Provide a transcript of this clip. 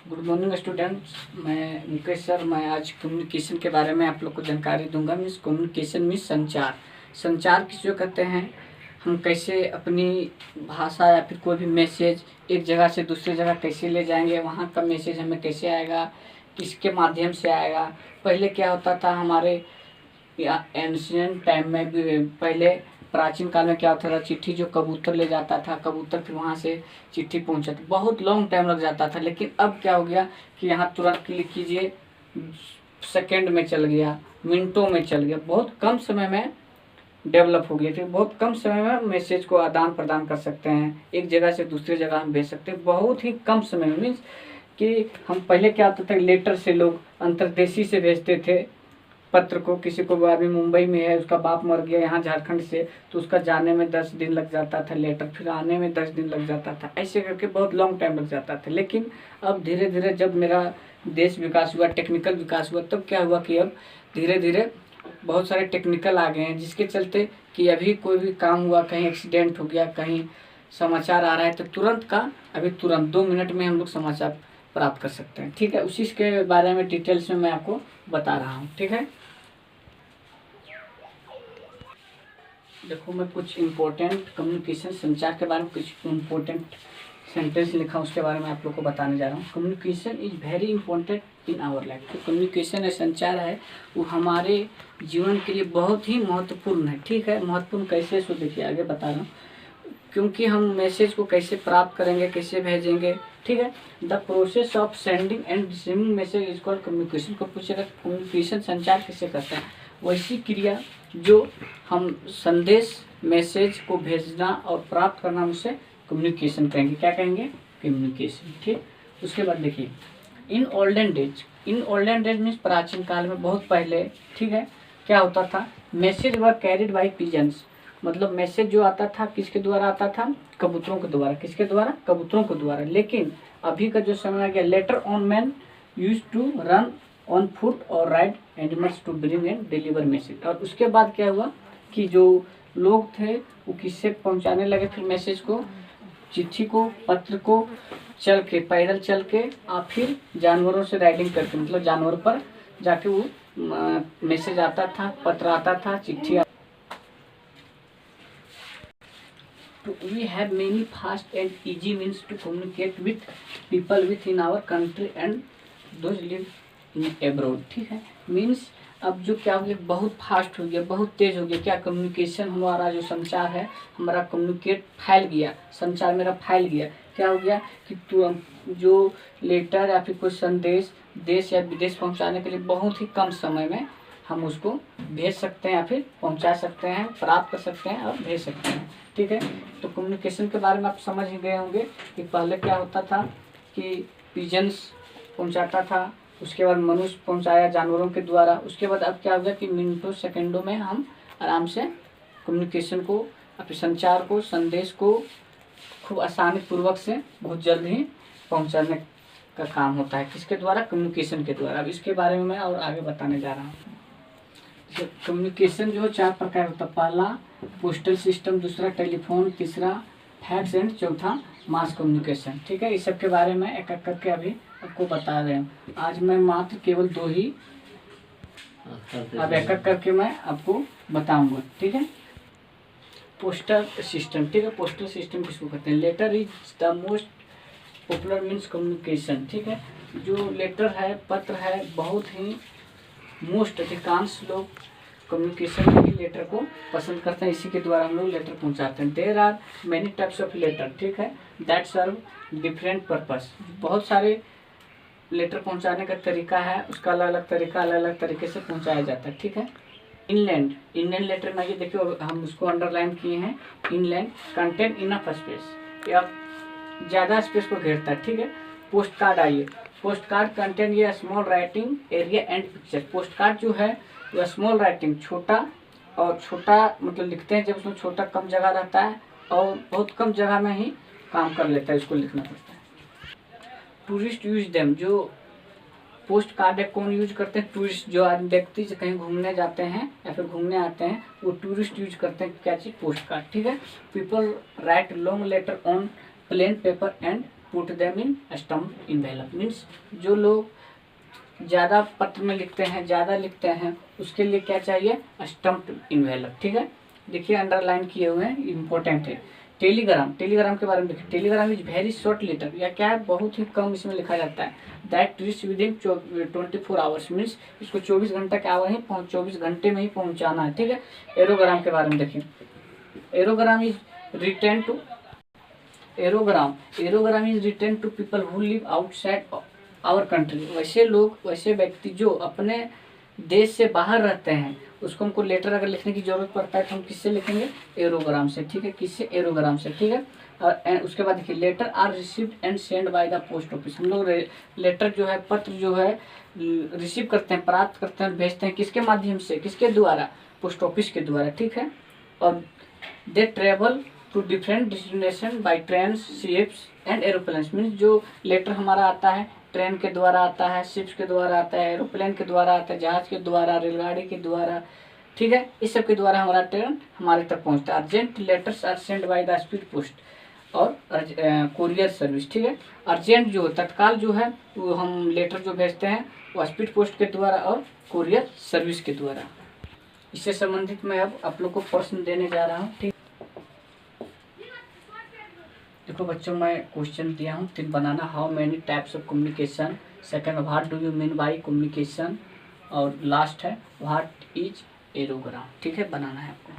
Good morning students. मैं Mukesh sir. मैं आज कम्युनिकेशन के बारे में आप लोग को जानकारी दूंगा। मीन्स कम्युनिकेशन मीन्स संचार। संचार किस जो कहते हैं, हम कैसे अपनी भाषा या फिर कोई भी मैसेज एक जगह से दूसरी जगह कैसे ले जाएंगे, वहाँ का मैसेज हमें कैसे आएगा, किसके माध्यम से आएगा। पहले क्या होता था हमारे या एंशियंट टाइम में भी, पहले प्राचीन काल में क्या होता था, चिट्ठी जो कबूतर ले जाता था, कबूतर फिर वहाँ से चिट्ठी पहुँचाती, बहुत लॉन्ग टाइम लग जाता था। लेकिन अब क्या हो गया कि यहाँ तुरंत क्लिक कीजिए, सेकंड में चल गया, मिनटों में चल गया, बहुत कम समय में डेवलप हो गया। फिर बहुत कम समय में मैसेज को आदान प्रदान कर सकते हैं, एक जगह से दूसरी जगह हम भेज सकते हैं बहुत ही कम समय में। मीन्स कि हम पहले क्या होता था, लेटर से लोग अंतर्देशीय से भेजते थे पत्र को। किसी को आदमी मुंबई में है, उसका बाप मर गया यहाँ झारखंड से, तो उसका जाने में 10 दिन लग जाता था लेटर, फिर आने में 10 दिन लग जाता था, ऐसे करके बहुत लॉन्ग टाइम लग जाता था। लेकिन अब धीरे धीरे जब मेरा देश विकास हुआ, टेक्निकल विकास हुआ, तब क्या हुआ कि अब धीरे धीरे बहुत सारे टेक्निकल आ गए हैं, जिसके चलते कि अभी कोई भी काम हुआ, कहीं एक्सीडेंट हो गया, कहीं समाचार आ रहा है, तो तुरंत का अभी तुरंत 2 मिनट में हम लोग समाचार प्राप्त कर सकते हैं। ठीक है, उसी के बारे में डिटेल्स में मैं आपको बता रहा हूँ। ठीक है, देखो मैं कुछ इम्पोर्टेंट कम्युनिकेशन संचार के बारे में कुछ इम्पोर्टेंट सेंटेंस लिखा, उसके बारे में आप लोग को बताने जा रहा हूँ। Communication is very important in our life. तो कम्युनिकेशन है, संचार है, वो हमारे जीवन के लिए बहुत ही महत्वपूर्ण है। ठीक है, महत्वपूर्ण कैसे, सो देखिए आगे बता रहा हूँ। क्योंकि हम मैसेज को कैसे प्राप्त करेंगे, कैसे भेजेंगे। ठीक है, the process of sending end receiving message is called communication. को पूछेगा कम्युनिकेशन संचार कैसे करते हैं, वैसी क्रिया जो हम संदेश मैसेज को भेजना और प्राप्त करना, उसे कम्युनिकेशन कहेंगे। क्या कहेंगे? कम्युनिकेशन। ठीक, उसके बाद देखिए in olden days. In olden days means प्राचीन काल में, बहुत पहले। ठीक है, क्या होता था, message were carried by pigeons. मतलब मैसेज जो आता था किसके द्वारा आता था? कबूतरों के द्वारा। किसके द्वारा? कबूतरों के द्वारा। लेकिन अभी का जो समय आ गया, later on man use to run on foot और ride animals to bring and deliver message. और उसके बाद क्या हुआ कि जो लोग थे वो किससे पहुंचाने लगे फिर मैसेज को, चिट्ठी को, पत्र को, चल के, पैदल चल के, और फिर जानवरों से राइडिंग करके, मतलब जानवर पर जाके वो मैसेज आता था, पत्र आता था, चिट्ठी। We have many fast and easy means to communicate with people within our country and those live in abroad। ठीक है, मीन्स अब जो क्या हो गया, बहुत फास्ट हो गया, बहुत तेज हो गया। क्या? कम्युनिकेशन, हमारा जो संचार है, हमारा कम्युनिकेट फैल गया, संचार मेरा फैल गया। क्या हो गया कि जो लेटर या फिर कोई संदेश देश या विदेश पहुंचाने के लिए बहुत ही कम समय में हम उसको भेज सकते हैं या फिर पहुंचा सकते हैं, प्राप्त कर सकते हैं और भेज सकते हैं। ठीक है, तो कम्युनिकेशन के बारे में आप समझ ही गए होंगे कि पहले क्या होता था कि पिजन्स पहुंचाता था, उसके बाद मनुष्य पहुंचाया जानवरों के द्वारा। उसके बाद अब क्या हो गया कि मिनटों सेकंडों में हम आराम से कम्युनिकेशन को, अपने संचार को, संदेश को खूब आसानी पूर्वक से बहुत जल्द ही पहुंचाने का काम होता है। किसके द्वारा? कम्युनिकेशन के द्वारा। अब इसके बारे में मैं और आगे बताने जा रहा हूँ। कम्युनिकेशन जो है 4 प्रकार होता है। पहला पोस्टल सिस्टम, दूसरा टेलीफोन, तीसरा फैक्स एंड चौथा मास कम्युनिकेशन। ठीक है, इस सब के बारे में एक एक करके अभी आपको बता रहे हैं। आज मैं मात्र केवल 2 ही, अब एक एक करके मैं आपको बताऊंगा। ठीक है, पोस्टल सिस्टम। ठीक है, पोस्टल सिस्टम किसको कहते हैं? Letter is the most popular means communication. ठीक है, जो लेटर है, पत्र है, बहुत ही मोस्ट, अधिकांश लोग कम्युनिकेशन के लिए लेटर को पसंद करते हैं, इसी के द्वारा हम लोग लेटर पहुंचाते हैं। There are many types of letter. ठीक है, दैट सर्व डिफरेंट पर्पस। बहुत सारे लेटर पहुंचाने का तरीका है, उसका अलग अलग तरीका, अलग अलग तरीके से पहुंचाया जाता है। ठीक है, इनलैंड, इनलैंड लेटर में ये देखिए हम उसको अंडरलाइन किए हैं। इनलैंड कंटेंट इनफ स्पेस, या ज़्यादा स्पेस को घेरता है। ठीक है, पोस्ट कार्ड। आइए, पोस्ट कार्ड कंटेंट ये small writing area and picture. Post card जो है वह स्मॉल राइटिंग, छोटा, और छोटा मतलब लिखते हैं जब उसमें छोटा कम जगह रहता है और बहुत कम जगह में ही काम कर लेता है, इसको लिखना पड़ता है। टूरिस्ट यूज देम, जो पोस्ट कार्ड है कौन यूज करते हैं? टूरिस्ट, जो व्यक्ति जो कहीं घूमने जाते हैं या फिर घूमने आते हैं, वो टूरिस्ट यूज करते हैं क्या चीज़? Post card. ठीक है, people right long later on plain paper and put them in stump envelope. Means जो लोग ज़्यादा पत्र में लिखते हैं, ज़्यादा लिखते हैं, उसके लिए क्या चाहिए, स्टम्प इन्वेलप। ठीक है, देखिए अंडरलाइन किए हुए हैं, इम्पोर्टेंट है। टेलीग्राम, टेलीग्राम के बारे में देखिए, telegram is very short letter, या क्या है, बहुत ही कम इसमें लिखा जाता है। That reach with in 24 hours, means इसको 24 घंटे के आवर ही 24 घंटे में ही पहुंचाना है। ठीक है, एरोग्राम के बारे में देखिए, aerogram is return to aerogram is return to people who live outside our country. वैसे लोग, वैसे व्यक्ति जो अपने देश से बाहर रहते हैं, उसको हमको लेटर अगर लिखने की जरूरत पड़ता है तो हम किससे लिखेंगे, एरोग्राम से। ठीक है, किससे, एरोग्राम से। ठीक है, और उसके बाद देखिए, letter are received and send by the post office. हम लोग लेटर जो है, पत्र जो है रिसीव करते हैं, प्राप्त करते हैं, भेजते हैं किसके माध्यम से, किसके द्वारा, पोस्ट ऑफिस के द्वारा। ठीक है, और they travel to different destination by train, ships and aeroplanes. Means जो लेटर हमारा आता है, ट्रेन के द्वारा आता है, शिप्स के द्वारा आता है, एरोप्लेन के द्वारा आता है, जहाज के द्वारा, रेलगाड़ी के द्वारा। ठीक है, इस सब के द्वारा हमारा ट्रेन हमारे तक पहुंचता है। Urgent letters are send by the speed post और कोरियर सर्विस। ठीक है, अर्जेंट जो तत्काल जो है वो हम लेटर जो भेजते हैं वो स्पीड पोस्ट के द्वारा और कोरियर सर्विस के द्वारा। इससे संबंधित मैं अब आप लोग को प्रश्न देने जा रहा हूँ। ठीक, देखो बच्चों, मैं क्वेश्चन दिया हूँ, 3 बनाना। How many types of communication, second what do you mean by communication, और लास्ट है व्हाट इज एरोग्राम। ठीक है, बनाना है आपको।